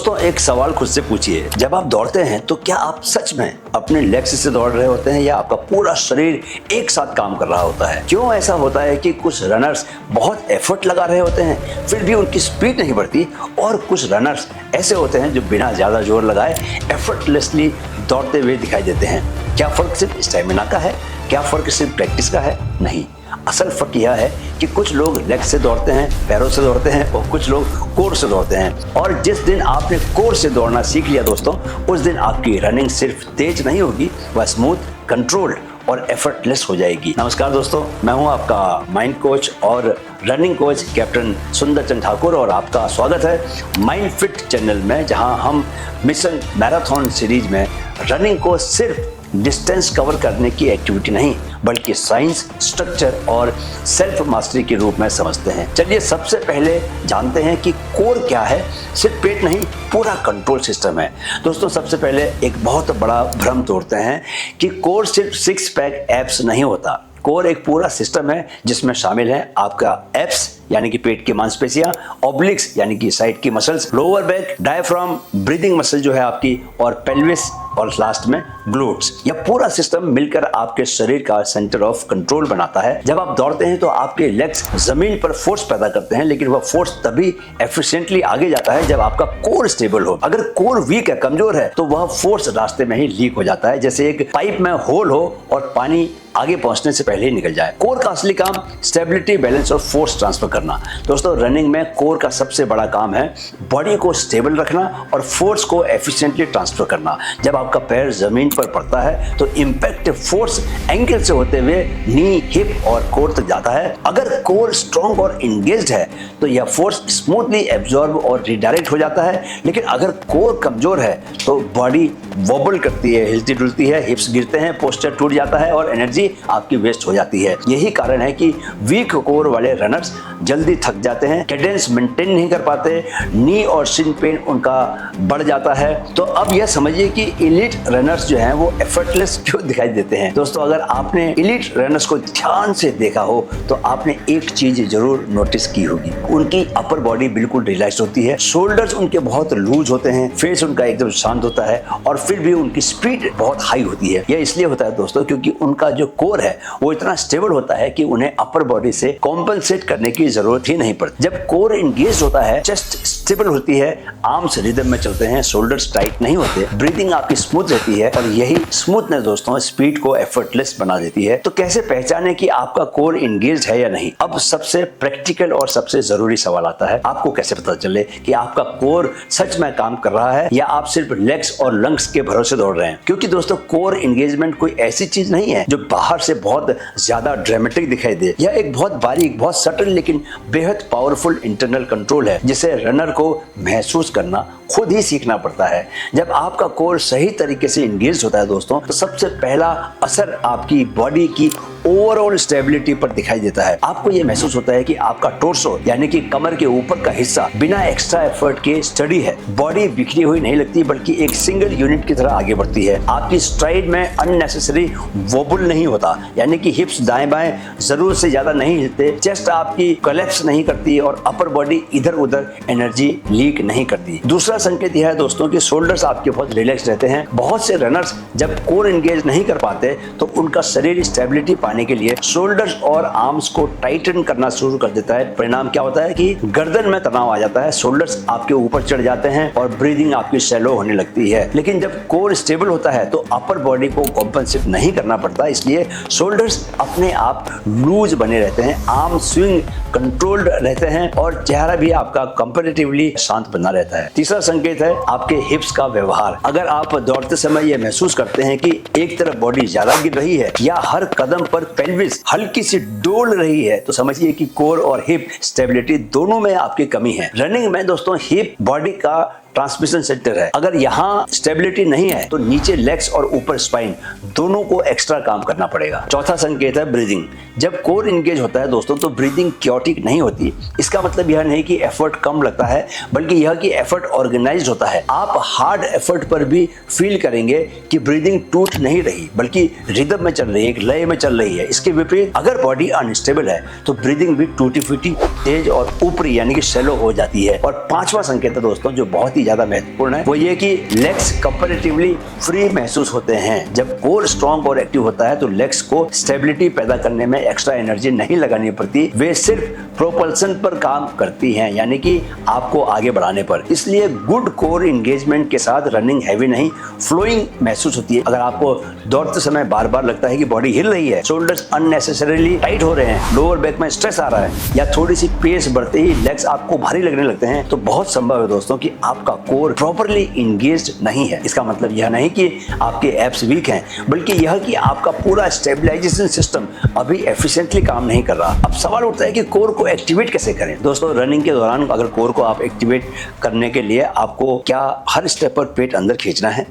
दोस्तों एक सवाल खुद से पूछिए, जब आप दौड़ते हैं तो क्या आप सच में अपने लेग्स से दौड़ रहे होते हैं या आपका पूरा शरीर एक साथ काम कर रहा होता है? क्यों ऐसा होता है कि कुछ रनर्स बहुत एफर्ट लगा रहे होते हैं फिर भी उनकी स्पीड नहीं बढ़ती, और कुछ रनर्स ऐसे होते हैं जो बिना ज्यादा जोर लगाए एफर्टलेसली दौड़ते हुए दिखाई देते हैं? क्या फर्क सिर्फ स्टेमिना का है? क्या फर्क सिर्फ प्रैक्टिस का है? नहीं, असल फर्क यह है कि कुछ लोग लेग से दौड़ते हैं, पैरों से दौड़ते हैं, और कुछ लोग कोर से दौड़ते हैं। और जिस दिन आपने कोर से दौड़ना सीख लिया दोस्तों, उस दिन आपकी रनिंग सिर्फ तेज नहीं होगी, वह स्मूथ, कंट्रोल्ड और एफर्टलेस हो जाएगी। नमस्कार दोस्तों, मैं हूं आपका माइंड कोच और रनिंग कोच कैप्टन सुंदर चंद ठाकुर, और आपका स्वागत है माइंड फिट चैनल में, जहां हम मिशन मैराथन सीरीज में रनिंग को सिर्फ डिस्टेंस कवर करने की एक्टिविटी नहीं बल्कि साइंस, स्ट्रक्चर और सेल्फ मास्टरी के रूप में समझते हैं। चलिए सबसे पहले जानते हैं कि कोर क्या है। सिर्फ पेट नहीं, पूरा कंट्रोल सिस्टम है। दोस्तों सबसे पहले एक बहुत बड़ा भ्रम तोड़ते हैं कि कोर सिर्फ सिक्स पैक एब्स नहीं होता। कोर एक पूरा सिस्टम है जिसमें शामिल है आपका एब्स यानी कि पेट की मांसपेशियां, ऑब्लिक्स यानी कि साइड की muscles, lower back, diaphragm, breathing muscle जो है आपकी, और पेल्विस, और लास्ट में ग्लूट्स। यह पूरा सिस्टम मिलकर आपके शरीर का सेंटर ऑफ कंट्रोल बनाता है। जब आप दौड़ते हैं तो आपके लेग्स जमीन पर फोर्स पैदा करते हैं, लेकिन वह फोर्स तभी एफिशिएंटली आगे जाता है जब आपका कोर स्टेबल हो। अगर कोर वीक है, कमजोर है, तो वह फोर्स रास्ते में ही लीक हो जाता है, जैसे एक पाइप में होल हो और पानी आगे पहुंचने से पहले ही निकल जाए। कोर का असली काम स्टेबिलिटी, बैलेंस और फोर्स ट्रांसफर करना। दोस्तों रनिंग में कोर का सबसे बड़ा काम है बॉडी को स्टेबल रखना और फोर्स को एफिशिएंटली ट्रांसफर करना। जब आपका पैर जमीन पर पड़ता है तो इंपैक्ट फोर्स एंकल से होते हुए नी, हिप और कोर तक जाता है। अगर कोर स्ट्रॉन्ग और इंगेज्ड है तो यह फोर्स स्मूथली एब्जॉर्ब और रिडायरेक्ट हो जाता है, लेकिन अगर कोर कमजोर है तो बॉडी वॉबल करती है, हिलती डुलती है, हिप्स गिरते हैं, पोस्चर टूट जाता है और एनर्जी आपकी वेस्ट हो जाती है। यही कारण है कि वीक कोर वाले रनर्स जल्दी थक जाते हैं, कैडेंस मेंटेन नहीं कर पाते, नी और शिन पेन उनका बढ़ जाता है। तो अब यह समझिए कि एलीट रनर्स जो हैं वो एफर्टलेस क्यों दिखाई देते हैं। दोस्तों अगर आपने एलीट रनर्स को ध्यान से देखा हो तो आपने एक चीज जरूर नोटिस की होगी, उनकी अपर बॉडी बिल्कुल रिलैक्स होती है, शोल्डर्स उनके बहुत लूज होते हैं, फेस उनका एकदम शांत होता है, और फिर भी उनकी स्पीड बहुत हाई होती है। यह इसलिए होता है दोस्तों क्योंकि उनका जो कोर है वो इतना स्टेबल होता है कि उन्हें अपर बॉडी से कॉम्पनसेट करने की जरूरत ही नहीं पड़ती। जब कोर इंगेज होता है, चेस्ट स्टेबल होती है, आर्म्स रिदम में चलते हैं, शोल्डर्स टाइट नहीं होते, ब्रीदिंग आपकी स्मूथ रहती है, और यही स्मूथनेस दोस्तों स्पीड को एफर्टलेस बना देती है। तो कैसे पहचाने कि आपका कोर इंगेज है या नहीं? अब सबसे प्रैक्टिकल और सबसे जरूरी सवाल आता है, आपको कैसे पता चले कि आपका कोर सच में काम कर रहा है या आप सिर्फ लेग्स और लंग्स के भरोसे दौड़ रहे हैं? क्योंकि दोस्तों कोर एंगेजमेंट कोई ऐसी चीज नहीं है जो बाहर से बहुत ज्यादा ड्रामेटिक दिखाई दे। यह एक बहुत बारीक, बहुत सटल लेकिन बेहद पावरफुल इंटरनल कंट्रोल है जिसे रनर को महसूस करना खुद ही सीखना पड़ता है। जब आपका कोर सही तरीके से इंगेज होता है दोस्तों, तो सबसे पहला असर आपकी बॉडी की ओवरऑल स्टेबिलिटी पर दिखाई देता है। आपको यह महसूस होता है कि आपका टोर्सो यानी कि कमर के ऊपर का हिस्सा बिना एक्स्ट्रा एफर्ट के स्टडी है। बॉडी बिखरी हुई नहीं लगती बल्कि एक सिंगल यूनिट की तरह आगे बढ़ती है। आपकी स्ट्राइड में अननेसेसरी वोबल नहीं होता, यानी कि हिप्स दाएं बाएं जरूरत से ज्यादा नहीं हिलते, चेस्ट आपकी कोलैप्स नहीं करती और अपर बॉडी इधर उधर एनर्जी लीक नहीं करती। दूसरा संकेत यह है दोस्तों कि शोल्डर्स आपके बहुत रिलैक्स रहते हैं। बहुत से रनर्स जब कोर एंगेज नहीं कर पाते तो उनका शरीर स्टेबिलिटी पाने के लिए शोल्डर्स और आर्म्स को टाइटन करना शुरू कर देता है। परिणाम क्या होता है कि गर्दन में तनाव आ जाता है, शोल्डर्स आपके ऊपर चढ़ जाते हैं और ब्रीदिंग आपकी शैलो होने लगती है। लेकिन जब कोर स्टेबल होता है तो अपर बॉडी को कॉम्पनसेट नहीं करना पड़ता, इसलिए शोल्डर्स अपने आप लूज बने रहते हैं, आर्म स्विंग कंट्रोल्ड रहते हैं और चेहरा भी आपका कंपैरेटिवली शांत बना रहता है। तीसरा संकेत है आपके हिप्स का व्यवहार। अगर आप दौड़ते समय यह महसूस करते हैं कि एक तरफ बॉडी ज्यादा गिर रही है या हर कदम पर पेल्विस हल्की सी डोल रही है, तो समझिए कि कोर और हिप स्टेबिलिटी दोनों में आपकी कमी है। रनिंग में दोस्तों हिप बॉडी का ट्रांसमिशन सेंटर है। अगर यहाँ स्टेबिलिटी नहीं है तो नीचे लेग्स और ऊपर स्पाइन दोनों को एक्स्ट्रा काम करना पड़ेगा। चौथा संकेत है ब्रीदिंग। जब कोर इंगेज होता है दोस्तों तो ब्रीदिंग क्योटिक नहीं होती। इसका मतलब यह नहीं कि एफर्ट कम लगता है, बल्कि यह कि एफर्ट ऑर्गेनाइज्ड होता है। आप हार्ड एफर्ट पर भी फील करेंगे कि ब्रीदिंग टूट नहीं रही बल्कि रिदम में चल रही है, एक लय में चल रही है। इसके विपरीत अगर बॉडी अनस्टेबल है तो ब्रीदिंग भी टूटी फूटी, तेज और ऊपरी यानी कि शैलो हो जाती है। और पांचवा संकेत है दोस्तों जो बहुत ही ज्यादा महत्वपूर्ण है वो ये कि लेग्स कंपैरेटिवली फ्री महसूस होते हैं। जब कोर स्ट्रॉन्ग और एक्टिव होता है तो लेग्स को स्टेबिलिटी पैदा करने में एक्स्ट्रा एनर्जी नहीं लगानी पड़ती, वे सिर्फ प्रोपल्सन पर काम करती हैं, यानी कि आपको आगे बढ़ाने पर। इसलिए गुड कोर एंगेजमेंट के साथ रनिंग हैवी नहीं, फ्लोइंग महसूस होती है। अगर आपको दौड़ते समय बार बार लगता है कि बॉडी हिल रही है, शोल्डर्स अननेसेसरीली टाइट हो रहे हैं, लोअर बैक में स्ट्रेस आ रहा है, या थोड़ी सी पेस बढ़ते ही लेग्स आपको भारी लगने लगते हैं, तो बहुत संभव है दोस्तों कि आपका कोर प्रॉपर्ली इंगेज्ड नहीं है। इसका मतलब यह नहीं कि आपके एब्स वीक हैं, बल्कि यह कि आपका पूरा स्टेबलाइजेशन सिस्टम अभी एफिशिएंटली काम नहीं कर रहा। अब सवाल उठता है कि कोर को एक्टिवेट कैसे करें। दोस्तों, रनिंग के दौरान अगर कोर को आप एक्टिवेट करने के लिए आपको क्या हर स्टेप पर पेट अंदर खींचना है,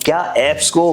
क्या एब्स को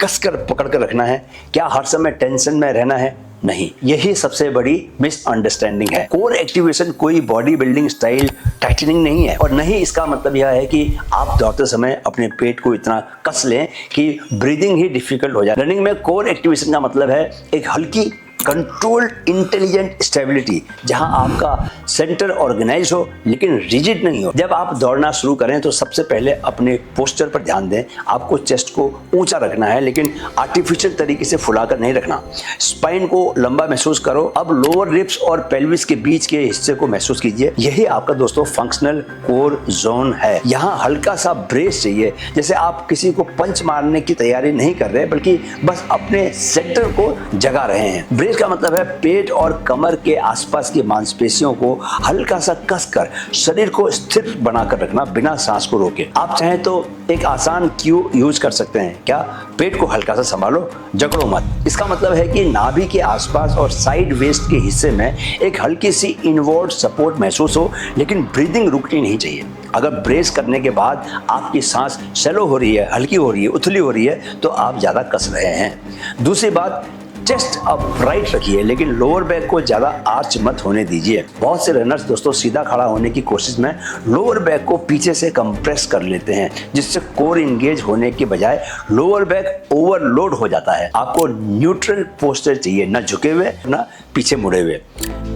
कसकर पकड़ कर रखना है, क्या हर समय टेंशन में रहना है? नहीं, यही सबसे बड़ी मिसअंडरस्टैंडिंग है। कोर एक्टिवेशन कोई बॉडी बिल्डिंग स्टाइल टाइटनिंग नहीं है, और नहीं इसका मतलब यह है कि आप दौड़ते समय अपने पेट को इतना कस लें कि ब्रीदिंग ही डिफिकल्ट हो जाए। रनिंग में कोर एक्टिवेशन का मतलब है एक हल्की कंट्रोल्ड इंटेलिजेंट स्टेबिलिटी, जहां आपका सेंटर ऑर्गेनाइज हो लेकिन रिजिड नहीं हो। जब आप दौड़ना शुरू करें तो सबसे पहले अपने पोस्चर पर ध्यान दें। आपको चेस्ट को ऊंचा रखना है, लेकिन आर्टिफिशियल तरीके से फुलाकर नहीं रखना। स्पाइन को लंबा महसूस करो। अब लोअर रिब्स और पेल्विस के बीच के हिस्से को महसूस कीजिए। यही आपका दोस्तों फंक्शनल कोर जोन है। यहाँ हल्का सा ब्रेस चाहिए, जैसे आप किसी को पंच मारने की तैयारी नहीं कर रहे, बल्कि बस अपने सेंटर को जगा रहे हैं। ब्रेस का मतलब है पेट और कमर के आसपास की मांसपेशियों को हल्का सा कसकर शरीर को स्थिर बनाकर रखना बिना सांस को रोके। आप चाहें तो एक आसान क्यू यूज कर सकते हैं। क्या? पेट को हल्का सा संभालो, जकड़ो मत। इसका मतलब है कि नाभि के आसपास और साइड वेस्ट के हिस्से में एक हल्की सी इनवर्ड सपोर्ट महसूस हो, लेकिन ब्रीदिंग रुकनी नहीं चाहिए। अगर ब्रेस करने के बाद आपकी सांस शैलो हो रही है, हल्की हो रही है, उथली हो रही है, तो आप ज्यादा कस रहे हैं। दूसरी बात, चेस्ट अपराइट रखिए, लेकिन लोअर बैक को ज्यादा आर्च मत होने दीजिए। बहुत से रनर्स दोस्तों सीधा खड़ा होने की कोशिश में लोअर बैक को पीछे से कंप्रेस कर लेते हैं, जिससे कोर इंगेज होने के बजाय लोअर बैक ओवरलोड हो जाता है। आपको न्यूट्रल पोस्चर चाहिए, ना झुके हुए ना पीछे मुड़े हुए।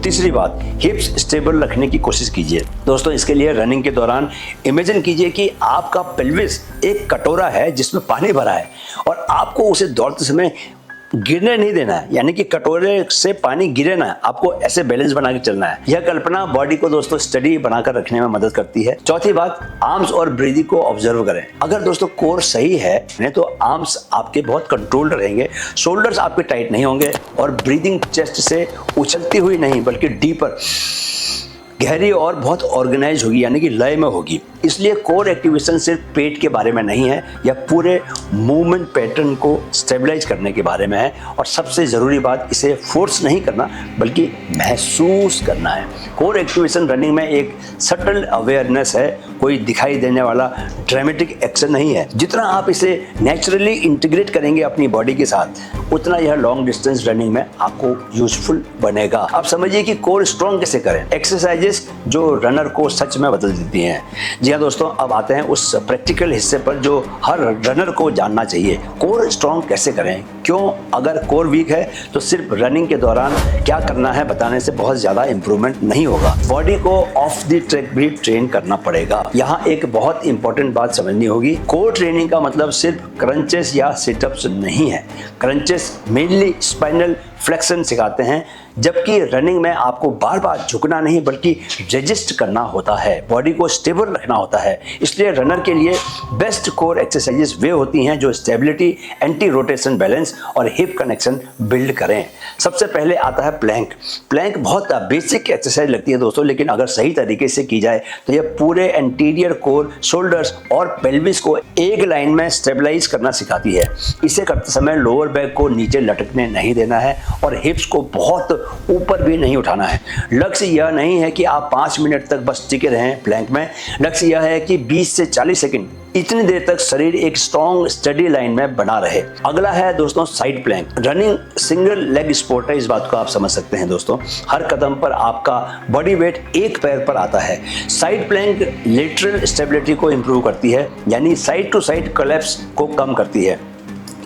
तीसरी बात, हिप्स स्टेबल रखने की कोशिश कीजिए। दोस्तों, इसके लिए रनिंग के दौरान इमेजिन कीजिए कि आपका पेल्विस एक कटोरा है जिसमें पानी भरा है, और आपको उसे दौड़ते समय गिरने नहीं देना है, यानी कि कटोरे से पानी गिरे ना, आपको ऐसे बैलेंस बना के चलना है। यह कल्पना बॉडी को दोस्तों स्टडी बनाकर रखने में मदद करती है। चौथी बात, आर्म्स और ब्रीदिंग को ऑब्जर्व करें। अगर दोस्तों कोर सही है तो आर्म्स आपके बहुत कंट्रोल्ड रहेंगे, शोल्डर्स आपके टाइट नहीं होंगे, और ब्रीदिंग चेस्ट से उछलती हुई नहीं बल्कि डीपर, गहरी और बहुत ऑर्गेनाइज होगी, यानी कि लय में होगी। इसलिए कोर एक्टिवेशन सिर्फ पेट के बारे में नहीं है, यह पूरे मूवमेंट पैटर्न को स्टेबलाइज करने के बारे में है। और सबसे ज़रूरी बात, इसे फोर्स नहीं करना बल्कि महसूस करना है। कोर एक्टिवेशन रनिंग में एक सटल अवेयरनेस है, कोई दिखाई देने वाला ड्रामेटिक एक्शन नहीं है। जितना आप इसे नेचुरली इंटीग्रेट करेंगे अपनी बॉडी के साथ, उतना यह लॉन्ग डिस्टेंस रनिंग में आपको यूजफुल बनेगा। अब समझिए कि कोर स्ट्रॉन्ग कैसे करें। एक्सरसाइजेस जो रनर को सच में बदल देती हैं। जी हाँ दोस्तों, अब आते हैं उस प्रैक्टिकल हिस्से पर जो हर रनर को जानना चाहिए। कोर स्ट्रॉन्ग कैसे करें? क्यों? अगर कोर वीक है तो सिर्फ रनिंग के दौरान क्या करना है बताने से बहुत ज्यादा इंप्रूवमेंट नहीं होगा। बॉडी को ऑफ द ट्रैक भी ट्रेन करना पड़ेगा। यहाँ एक बहुत इंपॉर्टेंट बात समझनी होगी। कोर ट्रेनिंग का मतलब सिर्फ क्रंचेस या सिटअप्स नहीं है। क्रंचेस मेनली स्पाइनल फ्लेक्शन सिखाते हैं, जबकि रनिंग में आपको बार बार झुकना नहीं बल्कि रेजिस्ट करना होता है, बॉडी को स्टेबल रखना होता है। इसलिए रनर के लिए बेस्ट कोर एक्सरसाइजेस वे होती हैं जो स्टेबिलिटी, एंटी रोटेशन बैलेंस और हिप कनेक्शन बिल्ड करें। सबसे पहले आता है प्लैंक। प्लैंक बहुत बेसिक एक्सरसाइज लगती है दोस्तों, लेकिन अगर सही तरीके से की जाए तो यह पूरे एंटीरियर कोर, शोल्डर्स और पेल्विस को एक लाइन में स्टेबलाइज करना सिखाती है। इसे करते समय लोअर बैक को नीचे लटकने नहीं देना है और हिप्स को बहुत ऊपर भी नहीं उठाना है। लक्ष्य यह नहीं है कि आप 5 मिनट तक बस टिके रहें प्लैंक में। लक्ष्य यह है कि 20 से 40 सेकंड, इतनी देर तक शरीर एक स्ट्रॉन्ग स्टडी लाइन में बना रहे। अगला है दोस्तों side plank. Running single leg sport है, इस बात को आप समझ सकते हैं दोस्तों। हर कदम पर आपका बॉडी वेट एक पैर पर आता है। साइड प्लैंक लेटरल स्टेबिलिटी को इंप्रूव करती है, यानी साइड टू साइड कोलैप्स को कम करती है।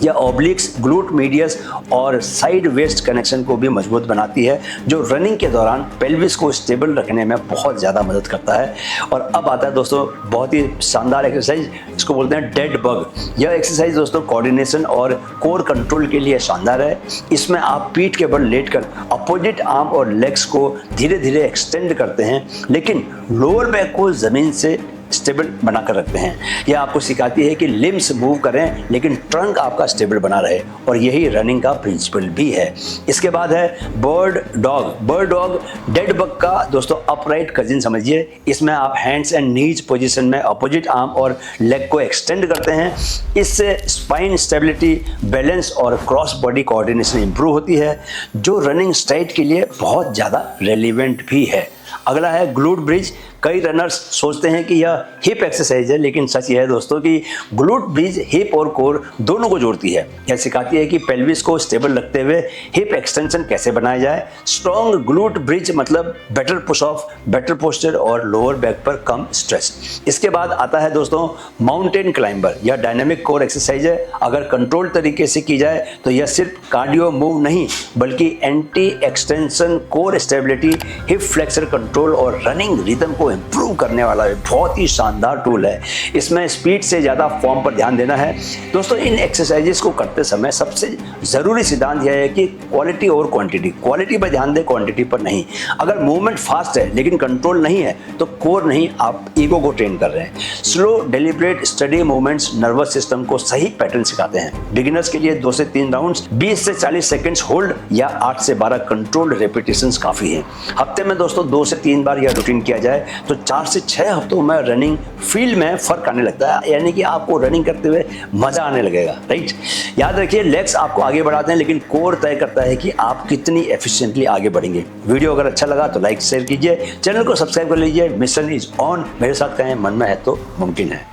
यह ऑब्लिक्स, ग्लूट मीडियस और साइड वेस्ट कनेक्शन को भी मजबूत बनाती है, जो रनिंग के दौरान पेल्विस को स्टेबल रखने में बहुत ज़्यादा मदद करता है। और अब आता है दोस्तों बहुत ही शानदार एक्सरसाइज, इसको बोलते हैं डेड बग। यह एक्सरसाइज दोस्तों कोऑर्डिनेशन और कोर कंट्रोल के लिए शानदार है। इसमें आप पीठ के बल लेटकर अपोजिट आर्म और लेग्स को धीरे धीरे एक्सटेंड करते हैं, लेकिन लोअर बैक को ज़मीन से स्टेबल बनाकर रखते हैं। यह आपको सिखाती है कि लिम्स मूव करें लेकिन ट्रंक आपका स्टेबल बना रहे, और यही रनिंग का प्रिंसिपल भी है। इसके बाद है bird dog. Bird dog dead bug का दोस्तों अपराइट कजिन समझिए। इसमें आप हैंड्स एंड नीज पोजीशन में अपोजिट आर्म और लेग को एक्सटेंड करते हैं। इससे स्पाइन स्टेबिलिटी, बैलेंस और क्रॉस बॉडी कोऑर्डिनेशन इंप्रूव होती है, जो रनिंग स्ट्राइड के लिए बहुत ज़्यादा रेलिवेंट भी है। अगला है ग्लूट ब्रिज। कई रनर्स सोचते हैं कि यह हिप एक्सरसाइज है, लेकिन सच यह है दोस्तों कि ग्लूट ब्रिज हिप और कोर दोनों को जोड़ती है। यह सिखाती है कि पेल्विस को स्टेबल रखते हुए हिप एक्सटेंशन कैसे बनाया जाए। स्ट्रॉन्ग ग्लूट ब्रिज मतलब better push of, better posture और लोअर बैक पर कम स्ट्रेस। इसके बाद आता है दोस्तों माउंटेन क्लाइंबर। यह डायनेमिक कोर एक्सरसाइज है। अगर कंट्रोल तरीके से की जाए तो यह सिर्फ कार्डियो मूव नहीं, बल्कि anti extension, core stability, hip flexor control और रनिंग रिदम को इंप्रूव करने वाला है। बहुत ही शानदार टूल है। इसमें स्पीड से ज़्यादा फॉर्म पर ध्यान देना है। दोस्तों इन एक्सरसाइजेस को करते समय सबसे ज़रूरी सिद्धांत यह है कि क्वालिटी और क्वांटिटी। क्वालिटी पर ध्यान दें, क्वांटिटी पर नहीं। अगर मूवमेंट फास्ट है लेकिन कंट्रोल नहीं है तो कोर नहीं, आप ईगो को ट्रेन कर रहे हैं। Slow deliberate study movements nervous system को सही पैटर्न सिखाते हैं। बिगिनर्स के लिए 2 से 3 राउंड्स, 20 से 40 सेकेंड्स होल्ड या 8 से 12 कंट्रोल्ड रेपिटेशंस काफ़ी है। हफ्ते में दोस्तों 2 से 3 बार यह रूटीन किया जाए तो 4 से 6 हफ्तों में रनिंग फील्ड में फर्क आने लगता है, यानी कि आपको रनिंग करते हुए मजा आने लगेगा। राइट, याद रखिए लेग्स आपको आगे बढ़ाते हैं, लेकिन कोर तय करता है कि आप कितनी एफिशिएंटली आगे बढ़ेंगे। वीडियो अगर अच्छा लगा तो लाइक शेयर कीजिए, चैनल को सब्सक्राइब कर लीजिए। Mission is on. मेरे साथ कहें मन में है तो मुमकिन है।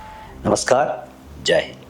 नमस्कार, जय हिंद।